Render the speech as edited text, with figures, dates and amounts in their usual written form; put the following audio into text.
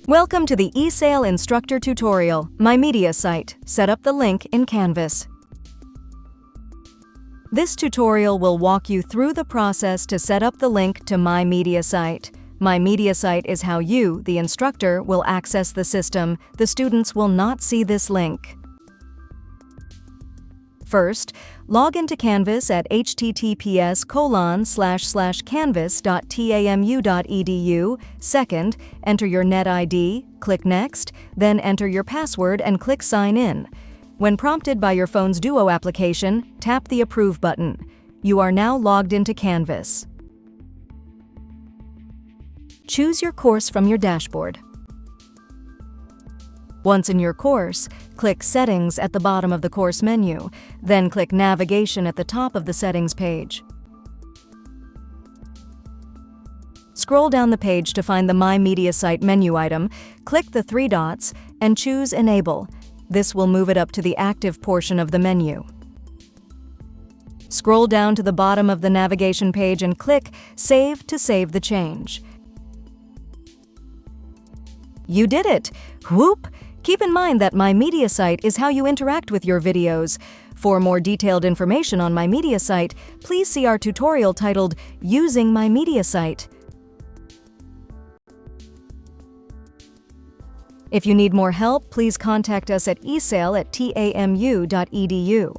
Welcome to the eSale Instructor Tutorial, My Mediasite. Set up the link in Canvas. This tutorial will walk you through the process to set up the link to My Mediasite. My Mediasite is how you, the instructor, will access the system. The students will not see this link. First, log into Canvas at https://canvas.tamu.edu. Second, enter your net ID, click Next, then enter your password and click Sign In. When prompted by your phone's Duo application, tap the Approve button. You are now logged into Canvas. Choose your course from your dashboard. Once in your course, click Settings at the bottom of the course menu, then click Navigation at the top of the Settings page. Scroll down the page to find the My Mediasite menu item, click the three dots, and choose Enable. This will move it up to the active portion of the menu. Scroll down to the bottom of the navigation page and click Save to save the change. You did it! Whoop! Keep in mind that My Mediasite is how you interact with your videos. For more detailed information on My Mediasite, please see our tutorial titled Using My Mediasite. If you need more help, please contact us at esale@tamu.edu.